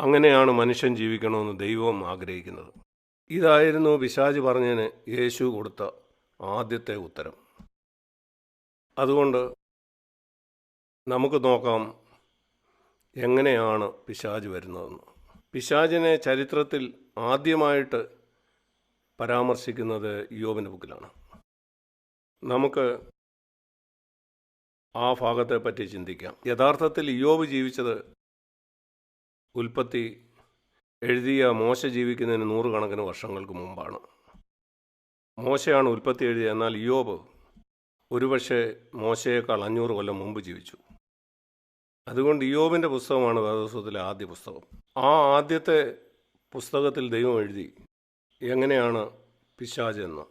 അങ്ങനെയാണ് മനുഷ്യൻ ജീവിക്കണമെന്ന് ദൈവം ആഗ്രഹിക്കുന്നത്. ഇതായിരുന്നു പിശാച് പറഞ്ഞതിന് യേശു കൊടുത്ത ആദ്യത്തെ ഉത്തരം. അതുകൊണ്ട് നമുക്ക് നോക്കാം എങ്ങനെയാണ് പിശാച് വരുന്നതെന്ന്. പിശാചിനെ ചരിത്രത്തിൽ ആദ്യമായിട്ട് പരാമർശിക്കുന്നത് ഇയ്യോബിൻ്റെ ബുക്കിലാണ്. നമുക്ക് ആ ഭാഗത്തെപ്പറ്റി ചിന്തിക്കാം. യഥാർത്ഥത്തിൽ ഇയ്യോബ് ജീവിച്ചത് ഉൽപ്പത്തി എഴുതിയ മോശ ജീവിക്കുന്നതിന് 100 കണക്കിന് വർഷങ്ങൾക്ക് മുമ്പാണ്. മോശയാണ് ഉൽപ്പത്തി എഴുതിയത്. എന്നാൽ ഇയ്യോബ് ഒരുപക്ഷെ മോശയേക്കാൾ 500 കൊല്ലം മുമ്പ് ജീവിച്ചു. അതുകൊണ്ട് ഇയ്യോബിൻ്റെ പുസ്തകമാണ് വേദപുസ്തകത്തിലെ ആദ്യ പുസ്തകം. ആ ആദ്യത്തെ പുസ്തകത്തിൽ ദൈവം എഴുതി എങ്ങനെയാണ് പിശാച് എന്ന്.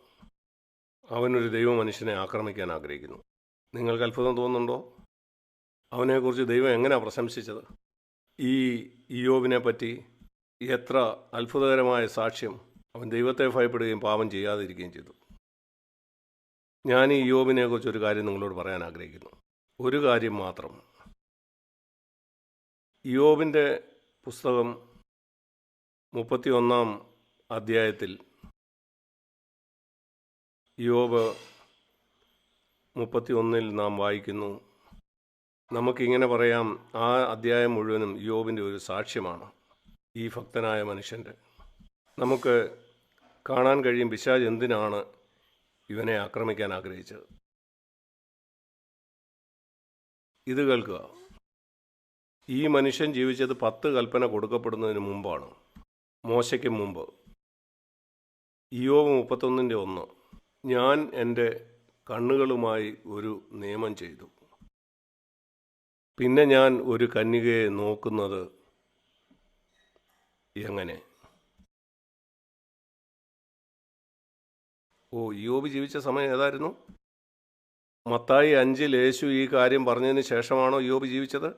അവനൊരു ദൈവ മനുഷ്യനെ ആക്രമിക്കാൻ ആഗ്രഹിക്കുന്നു. നിങ്ങൾക്ക് അത്ഭുതം തോന്നുന്നുണ്ടോ? അവനെക്കുറിച്ച് ദൈവം എങ്ങനെയാണ് പ്രശംസിച്ചത്? ഈ ഇയ്യോബിനെ പറ്റി എത്ര അത്ഭുതകരമായ സാക്ഷ്യം. അവൻ ദൈവത്തെ ഭയപ്പെടുകയും പാപം ചെയ്യാതിരിക്കുകയും ചെയ്തു. ഞാൻ ഈ ഇയ്യോബിനെ കുറിച്ച് ഒരു കാര്യം നിങ്ങളോട് പറയാൻ ആഗ്രഹിക്കുന്നു. ഒരു കാര്യം മാത്രം. ഇയ്യോബിൻ്റെ പുസ്തകം 31-ാം അധ്യായത്തിൽ ഇയ്യോബ് 31-ൽ നാം വായിക്കുന്നു. നമുക്കിങ്ങനെ പറയാം, ആ അധ്യായം മുഴുവനും ഇയ്യോബിൻ്റെ ഒരു സാക്ഷ്യമാണ്. ഈ ഭക്തനായ മനുഷ്യൻ്റെ നമുക്ക് കാണാൻ കഴിയും പിശാച് എന്തിനാണ് ഇവനെ ആക്രമിക്കാൻ ആഗ്രഹിച്ചത്. ഇത് കേൾക്കുക. ഈ മനുഷ്യൻ ജീവിച്ചത് 10 കൽപ്പന കൊടുക്കപ്പെടുന്നതിന് മുമ്പാണ്, മോശയ്ക്ക് മുമ്പ്. ഇയ്യോബ് 31-1. ഞാൻ എൻ്റെ കണ്ണുകളുമായി ഒരു നിയമം ചെയ്തു, പിന്നെ ഞാൻ ഒരു കന്യകയെ നോക്കുന്നത് എങ്ങനെ? ഇയ്യോബ് ജീവിച്ച സമയം ഏതായിരുന്നു? മത്തായി 5-ൽ യേശു ഈ കാര്യം പറഞ്ഞതിന് ശേഷമാണോ ഇയ്യോബ് ജീവിച്ചത്?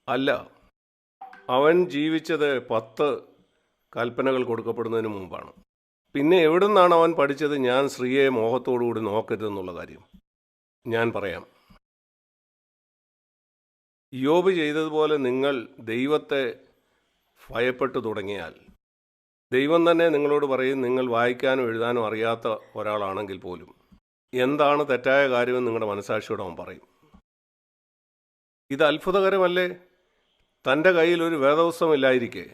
അല്ല, അവൻ ജീവിച്ചത് 10 കൽപ്പനകൾ കൊടുക്കപ്പെടുന്നതിന് മുമ്പാണ്. പിന്നെ എവിടെ നിന്നാണ് അവൻ പഠിച്ചത് ഞാൻ സ്ത്രീയെ മോഹത്തോടുകൂടി നോക്കരുതെന്നുള്ള കാര്യം? ഞാൻ പറയാം. ഇയ്യോബ് ചെയ്തതുപോലെ നിങ്ങൾ ദൈവത്തെ ഭയപ്പെട്ടു തുടങ്ങിയാൽ ദൈവം തന്നെ നിങ്ങളോട് പറയും, നിങ്ങൾ വായിക്കാനോ എഴുതാനോ അറിയാത്ത ഒരാളാണെങ്കിൽ പോലും എന്താണ് തെറ്റായ കാര്യമെന്ന് നിങ്ങളുടെ മനസാക്ഷിയോട് അവൻ പറയും. ഇത് അത്ഭുതകരമല്ലേ? തൻ്റെ കയ്യിൽ ഒരു വേദപുസ്തകമില്ലായിരിക്കെ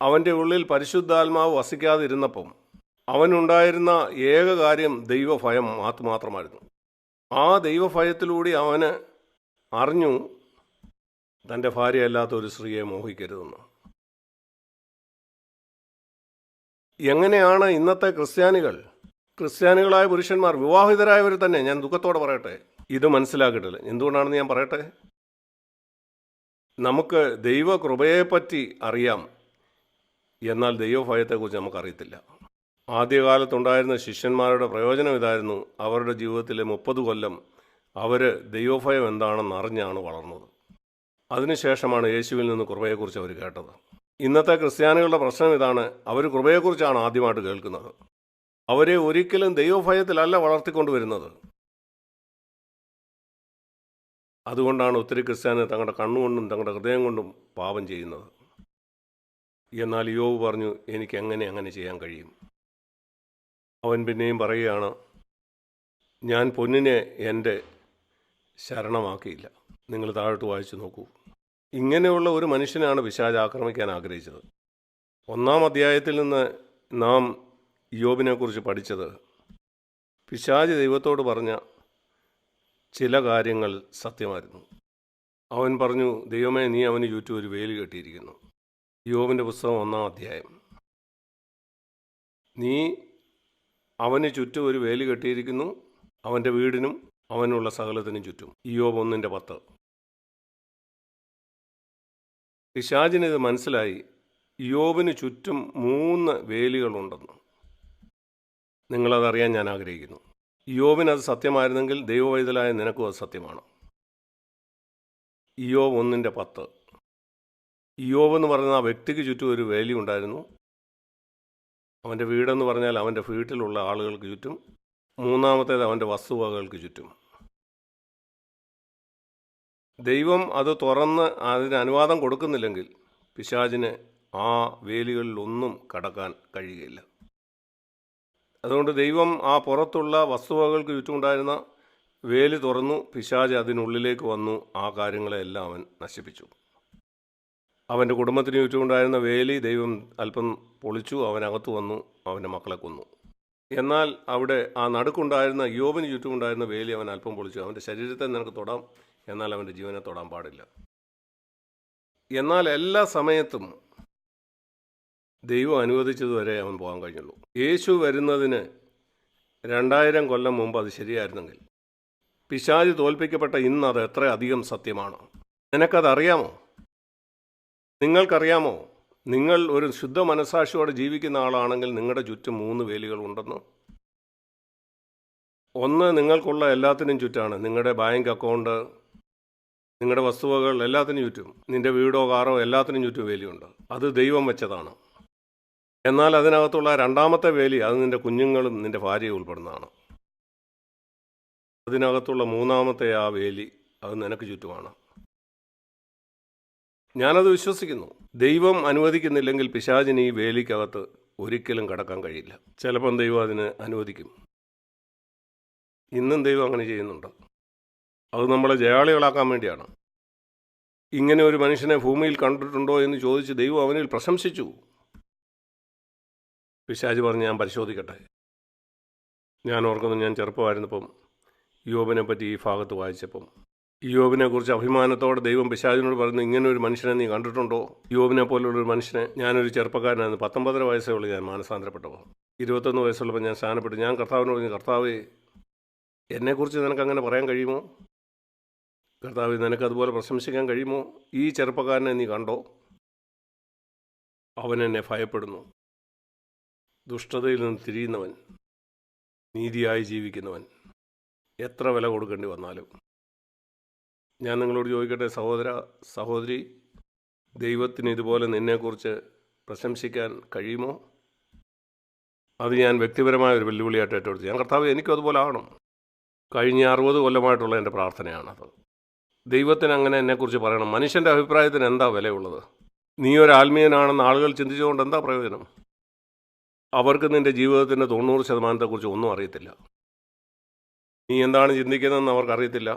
അവൻ്റെ ഉള്ളിൽ പരിശുദ്ധാത്മാവ് വസിക്കാതിരുന്നപ്പം അവനുണ്ടായിരുന്ന ഏക കാര്യം ദൈവഭയം മാത്രമായിരുന്നു. ആ ദൈവഭയത്തിലൂടെ അവന് അറിഞ്ഞു തൻ്റെ ഭാര്യയല്ലാത്ത ഒരു സ്ത്രീയെ മോഹിക്കരുതെന്ന്. എങ്ങനെയാണ് ഇന്നത്തെ ക്രിസ്ത്യാനികളായ പുരുഷന്മാർ, വിവാഹിതരായവർ തന്നെ, ഞാൻ ദുഃഖത്തോടെ പറയട്ടെ, ഇത് മനസ്സിലാക്കിയിട്ടില്ല. എന്തുകൊണ്ടാണെന്ന് ഞാൻ പറയട്ടെ. നമുക്ക് ദൈവകൃപയെപ്പറ്റി അറിയാം, എന്നാൽ ദൈവഭയത്തെക്കുറിച്ച് നമുക്കറിയത്തില്ല. ആദ്യകാലത്തുണ്ടായിരുന്ന ശിഷ്യന്മാരുടെ പ്രയോജനം ഇതായിരുന്നു. അവരുടെ ജീവിതത്തിലെ 30 കൊല്ലം അവർ ദൈവഭയം എന്താണെന്ന് അറിഞ്ഞാണ് വളർന്നത്. അതിനുശേഷമാണ് യേശുവിൽ നിന്ന് കൃപയെക്കുറിച്ച് അവർ കേട്ടത്. ഇന്നത്തെ ക്രിസ്ത്യാനികളുടെ പ്രശ്നം ഇതാണ്. അവർ കൃപയെക്കുറിച്ചാണ് ആദ്യമായിട്ട് കേൾക്കുന്നത്. അവരെ ഒരിക്കലും ദൈവഭയത്തിലല്ല വളർത്തിക്കൊണ്ടുവരുന്നത്. അതുകൊണ്ടാണ് ഒത്തിരി ക്രിസ്ത്യാനി തങ്ങളുടെ കണ്ണുകൊണ്ടും തങ്ങളുടെ ഹൃദയം കൊണ്ടും പാപം ചെയ്യുന്നത്. എന്നാൽ ഇയ്യോബ് പറഞ്ഞു, എനിക്ക് അങ്ങനെ ചെയ്യാൻ കഴിയും. അവൻ പിന്നെയും പറയുകയാണ്, ഞാൻ പൊന്നിനെ എൻ്റെ ശരണമാക്കിയില്ല. നിങ്ങൾ താഴോട്ട് വായിച്ചു നോക്കൂ. ഇങ്ങനെയുള്ള ഒരു മനുഷ്യനാണ് പിശാച് ആക്രമിക്കാൻ ആഗ്രഹിച്ചത്. 1-ാം അധ്യായത്തിൽ നിന്ന് നാം ഇയ്യോബിനെക്കുറിച്ച് പഠിച്ചത് പിശാച് ദൈവത്തോട് പറഞ്ഞ ചില കാര്യങ്ങൾ സത്യമായിരുന്നു. അവൻ പറഞ്ഞു, ദൈവമേ, നീ അവന് ചുറ്റും ഒരു വേലി കെട്ടിയിരിക്കുന്നു. ഇയ്യോബിൻ്റെ പുസ്തകം 1-ാം അധ്യായം. നീ അവന് ചുറ്റും ഒരു വേലി കെട്ടിയിരിക്കുന്നു, അവൻ്റെ വീടിനും അവനുള്ള സകലത്തിനും ചുറ്റും. ഇയ്യോബ് 1:10. പിശാചിനിത് മനസ്സിലായി. ഇയ്യോബിന് ചുറ്റും 3 വേലികളുണ്ടെന്ന്. നിങ്ങളതറിയാൻ ഞാൻ ആഗ്രഹിക്കുന്നു. ഇയ്യോബിനത് സത്യമായിരുന്നെങ്കിൽ ദൈവവൈതലായ നിനക്കും അത് സത്യമാണ്. ഇയ്യോബ് 1:10. ഇയ്യോബ് എന്ന് പറയുന്ന ആ വ്യക്തിക്ക് ചുറ്റും ഒരു വേലി ഉണ്ടായിരുന്നു. അവൻ്റെ വീടെന്ന് പറഞ്ഞാൽ അവൻ്റെ വീട്ടിലുള്ള ആളുകൾക്ക് ചുറ്റും. 3-ാമത്തേത് അവൻ്റെ വസ്തുവകകൾക്ക് ചുറ്റും. ദൈവം അത് തുറന്ന് അതിന് അനുവാദം കൊടുക്കുന്നില്ലെങ്കിൽ പിശാചിന് ആ വേലികളിലൊന്നും കടക്കാൻ കഴിയുകയില്ല. അതുകൊണ്ട് ദൈവം ആ പുറത്തുള്ള വസ്തുവകകൾക്ക് ചുറ്റുമുണ്ടായിരുന്ന വേലി തുറന്നു. പിശാച് അതിനുള്ളിലേക്ക് വന്നു. ആ കാര്യങ്ങളെല്ലാം അവൻ നശിപ്പിച്ചു. അവൻ്റെ കുടുംബത്തിന് ചുറ്റുമുണ്ടായിരുന്ന വേലി ദൈവം അല്പം പൊളിച്ചു. അവനകത്ത് വന്നു. അവൻ്റെ മക്കളെ കൊന്നു. എന്നാൽ അവിടെ ആ നടുക്കുണ്ടായിരുന്ന യോബിന് ചുറ്റുമുണ്ടായിരുന്ന വേലി അവൻ അല്പം പൊളിച്ചു. അവൻ്റെ ശരീരത്തെ നിനക്ക് തൊടാം, എന്നാൽ അവൻ്റെ ജീവനെ തൊടാൻ പാടില്ല. എന്നാൽ എല്ലാ സമയത്തും ദൈവം അനുവദിച്ചതുവരെ അവൻ പോകാൻ കഴിഞ്ഞുള്ളൂ. യേശു വരുന്നതിന് 2000 കൊല്ലം മുമ്പ് അത് ശരിയായിരുന്നെങ്കിൽ പിശാച് തോൽപ്പിക്കപ്പെട്ട ഇന്ന് അത് എത്ര അധികം സത്യമാണ്. നിനക്കതറിയാമോ? നിങ്ങൾക്കറിയാമോ? നിങ്ങൾ ഒരു ശുദ്ധ മനസ്സാക്ഷിയോടെ ജീവിക്കുന്ന ആളാണെങ്കിൽ നിങ്ങളുടെ ചുറ്റും 3 വേലികൾ ഉണ്ടെന്ന്. ഒന്ന്, നിങ്ങൾക്കുള്ള എല്ലാത്തിനും ചുറ്റാണ്. നിങ്ങളുടെ ബാങ്ക് അക്കൗണ്ട്, നിങ്ങളുടെ വസ്തുവകൾ എല്ലാത്തിനും ചുറ്റും, നിൻ്റെ വീടോ കാറോ എല്ലാത്തിനും ചുറ്റും വേലിയുണ്ട്. അത് ദൈവം വെച്ചതാണ്. എന്നാൽ അതിനകത്തുള്ള രണ്ടാമത്തെ വേലി അത് നിൻ്റെ കുഞ്ഞുങ്ങളും നിൻ്റെ ഭാര്യയും ഉൾപ്പെടുന്നതാണ്. അതിനകത്തുള്ള മൂന്നാമത്തെ ആ വേലി അത് നിനക്ക് ചുറ്റുമാണ്. ഞാനത് വിശ്വസിക്കുന്നു. ദൈവം അനുവദിക്കുന്നില്ലെങ്കിൽ പിശാചിന് ഈ വേലിക്കകത്ത് ഒരിക്കലും കടക്കാൻ കഴിയില്ല. ചിലപ്പം ദൈവം അതിന് അനുവദിക്കും. ഇന്നും ദൈവം അങ്ങനെ ചെയ്യുന്നുണ്ട്. അത് നമ്മളെ ജയാളികളാക്കാൻ വേണ്ടിയാണ്. ഇങ്ങനെ ഒരു മനുഷ്യനെ ഭൂമിയിൽ കണ്ടിട്ടുണ്ടോ എന്ന് ചോദിച്ച് ദൈവം അവനിൽ പ്രശംസിച്ചു. പിശാച് പറഞ്ഞ് ഞാൻ പരിശോധിക്കട്ടെ. ഞാൻ ഓർക്കുന്നു, ഞാൻ ചെറുപ്പമായിരുന്നപ്പം യോബിനെ പറ്റി ഈ ഭാഗത്ത് വായിച്ചപ്പം യോബിനെ കുറിച്ച് അഭിമാനത്തോടെ ദൈവം പിശാചിനോട് പറഞ്ഞു, ഇങ്ങനെ ഒരു മനുഷ്യനെ നീ കണ്ടിട്ടുണ്ടോ? യോബിനെ പോലുള്ളൊരു മനുഷ്യനെ. ഞാനൊരു ചെറുപ്പക്കാരനായിരുന്നു. 19 വയസ്സേ ഉള്ളൂ ഞാൻ മാനസാന്തരപ്പെട്ടപ്പോൾ. 21 വയസ്സുള്ളപ്പോൾ ഞാൻ സ്ഥാനപ്പെട്ടു. ഞാൻ കർത്താവിനോട് പറഞ്ഞു, കർത്താവേ, എന്നെക്കുറിച്ച് നിനക്കങ്ങനെ പറയാൻ കഴിയുമോ? കർത്താവേ, നിനക്കതുപോലെ പ്രശംസിക്കാൻ കഴിയുമോ? ഈ ചെറുപ്പക്കാരനെ നീ കണ്ടോ? അവൻ എന്നെ ഭയപ്പെടുന്നു. ദുഷ്ടതയിൽ നിന്ന് തിരിയുന്നവൻ, നീതിയായി ജീവിക്കുന്നവൻ, എത്ര വില കൊടുക്കേണ്ടി വന്നാലും. ഞാൻ നിങ്ങളോട് ചോദിക്കട്ടെ, സഹോദര സഹോദരി, ദൈവത്തിന് ഇതുപോലെ നിന്നെക്കുറിച്ച് പ്രശംസിക്കാൻ കഴിയുമോ? അത് ഞാൻ വ്യക്തിപരമായ ഒരു വെല്ലുവിളിയായിട്ട് ഏറ്റെടുത്തു. ഞാൻ കർത്താവ്, എനിക്കും അതുപോലെ ആവണം. കഴിഞ്ഞ 60 കൊല്ലമായിട്ടുള്ള എൻ്റെ പ്രാർത്ഥനയാണത്. ദൈവത്തിന് അങ്ങനെ എന്നെക്കുറിച്ച് പറയണം. മനുഷ്യൻ്റെ അഭിപ്രായത്തിന് എന്താ വിലയുള്ളത്? നീ ഒരു ആത്മീയനാണെന്ന് ആളുകൾ ചിന്തിച്ചുകൊണ്ട് എന്താ പ്രയോജനം? അവർക്ക് നിൻ്റെ ജീവിതത്തിൻ്റെ 90% ഒന്നും അറിയത്തില്ല. നീ എന്താണ് ചിന്തിക്കുന്നതെന്ന് അവർക്കറിയത്തില്ല.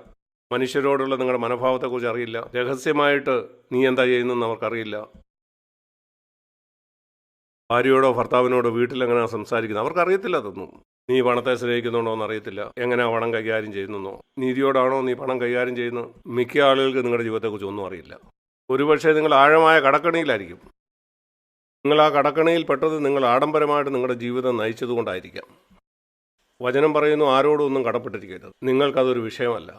മനുഷ്യരോടുള്ള നിങ്ങളുടെ മനോഭാവത്തെക്കുറിച്ച് അറിയില്ല. രഹസ്യമായിട്ട് നീ എന്താ ചെയ്യുന്നതെന്ന് അവർക്കറിയില്ല. ഭാര്യയോടോ ഭർത്താവിനോടോ വീട്ടിലെങ്ങനെയാണ് സംസാരിക്കുന്നത് അവർക്കറിയത്തില്ല. അതൊന്നും. നീ പണത്തെ സ്നേഹിക്കുന്നുണ്ടോ എന്നറിയത്തില്ല. എങ്ങനെയാണ് പണം കൈകാര്യം ചെയ്യുന്നോ? നീതിയോടാണോ നീ പണം കൈകാര്യം ചെയ്യുന്നത്? മിക്ക ആളുകൾക്ക് നിങ്ങളുടെ ജീവിതത്തെക്കുറിച്ച് ഒന്നും അറിയില്ല. ഒരുപക്ഷെ നിങ്ങൾ ആഴമായ കടക്കണിയിലായിരിക്കും. നിങ്ങൾ ആ കടക്കണിയിൽ പെട്ടത് നിങ്ങൾ ആഡംബരമായിട്ട് നിങ്ങളുടെ ജീവിതം നയിച്ചതുകൊണ്ടായിരിക്കാം. വചനം പറയുന്നു, ആരോടും ഒന്നും കടപ്പെട്ടിരിക്കരുത്. നിങ്ങൾക്കതൊരു വിഷയമല്ല.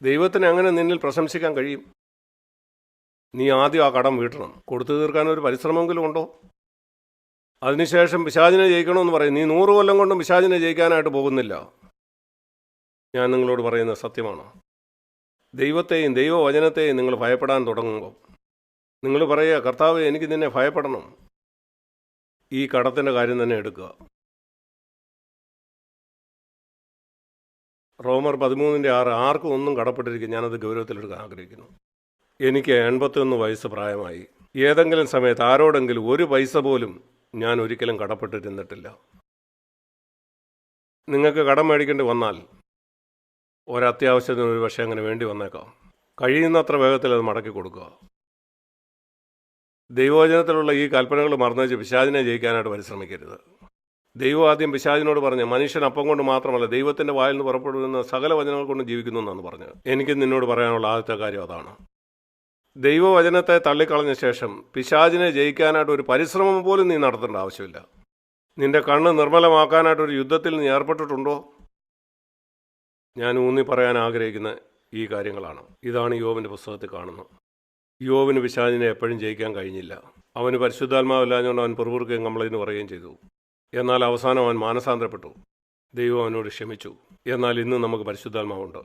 ദൈവത്തിന് അങ്ങനെ നിന്നിൽ പ്രശംസിക്കാൻ കഴിയും. നീ ആദ്യം ആ കടം വീട്ടണം. കൊടുത്തു തീർക്കാൻ ഒരു പരിശ്രമമെങ്കിലും ഉണ്ടോ? അതിനുശേഷം പിശാചിനെ ജയിക്കണമെന്ന് പറയും. നീ 100 കൊല്ലം കൊണ്ടും പിശാചിനെ ജയിക്കാനായിട്ട് പോകുന്നില്ല. ഞാൻ നിങ്ങളോട് പറയുന്നത് സത്യമാണ്. ദൈവത്തെയും ദൈവവചനത്തെയും നിങ്ങൾ ഭയപ്പെടാൻ തുടങ്ങുമ്പോൾ നിങ്ങൾ പറയുക, കർത്താവ്, എനിക്ക് നിന്നെ ഭയപ്പെടണം. ഈ കടത്തിൻ്റെ കാര്യം തന്നെ എടുക്കുക. റോമർ 13:6 ആർക്കും ഒന്നും കടപ്പെട്ടിരിക്കും. ഞാനത് ഗൗരവത്തിലെടുക്കാൻ ആഗ്രഹിക്കുന്നു. എനിക്ക് 81 വയസ്സ് പ്രായമായി. ഏതെങ്കിലും സമയത്ത് ആരോടെങ്കിലും ഒരു പൈസ പോലും ഞാൻ ഒരിക്കലും കടപ്പെട്ടിരുന്നിട്ടില്ല. നിങ്ങൾക്ക് കടം മേടിക്കേണ്ടി വന്നാൽ ഒരത്യാവശ്യത്തിന് ഒരു പക്ഷേ അങ്ങനെ വേണ്ടി വന്നേക്കാം. കഴിയുന്നത്ര വേഗത്തിൽ അത് മടക്കി കൊടുക്കുക. ദൈവവചനത്തിലുള്ള ഈ കൽപ്പനകൾ മറന്നുവെച്ച് പിശാചിനെ ജയിക്കാനായിട്ട് പരിശ്രമിക്കരുത്. ദൈവം ആദ്യം പിശാചിനോട് പറഞ്ഞ്, മനുഷ്യൻ അപ്പം കൊണ്ട് മാത്രമല്ല ദൈവത്തിൻ്റെ വായിൽ നിന്ന് പുറപ്പെടുന്ന സകല വചനങ്ങൾ കൊണ്ട് ജീവിക്കുന്നു എന്നാണ് പറഞ്ഞത്. എനിക്ക് നിന്നോട് പറയാനുള്ള ആദ്യത്തെ കാര്യം അതാണ്. ദൈവവചനത്തെ തള്ളിക്കളഞ്ഞ ശേഷം പിശാചിനെ ജയിക്കാനായിട്ട് ഒരു പരിശ്രമം പോലും നീ നടത്തേണ്ട ആവശ്യമില്ല. നിന്റെ കണ്ണ് നിർമ്മലമാക്കാനായിട്ടൊരു യുദ്ധത്തിൽ നീ ഏർപ്പെട്ടിട്ടുണ്ടോ? ഞാൻ ഊന്നി പറയാൻ ആഗ്രഹിക്കുന്ന ഈ കാര്യങ്ങളാണ്. ഇതാണ് യോബിൻ്റെ പുസ്തകത്തിൽ കാണുന്നത്. യോബിന് പിശാചിനെ എപ്പോഴും ജയിക്കാൻ കഴിഞ്ഞില്ല. അവന് പരിശുദ്ധാത്മാവില്ലാഞ്ഞുകൊണ്ട് അവൻ പെറുപുറുക്കുകയും കംപ്ലൈൻറ്റ് പറയുകയും ചെയ്തു. എന്നാൽ അവസാനം അവൻ മാനസാന്തരപ്പെട്ടു. ദൈവം അവനോട് ക്ഷമിച്ചു. എന്നാൽ ഇന്ന് നമുക്ക് പരിശുദ്ധാത്മാവുണ്ട്.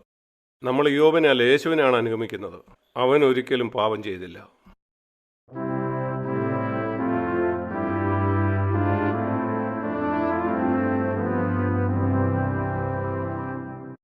നമ്മൾ യോബിനെ അല്ല, യേശുവിനെയാണ് അനുഗമിക്കുന്നത്. അവൻ ഒരിക്കലും പാപം ചെയ്തില്ല.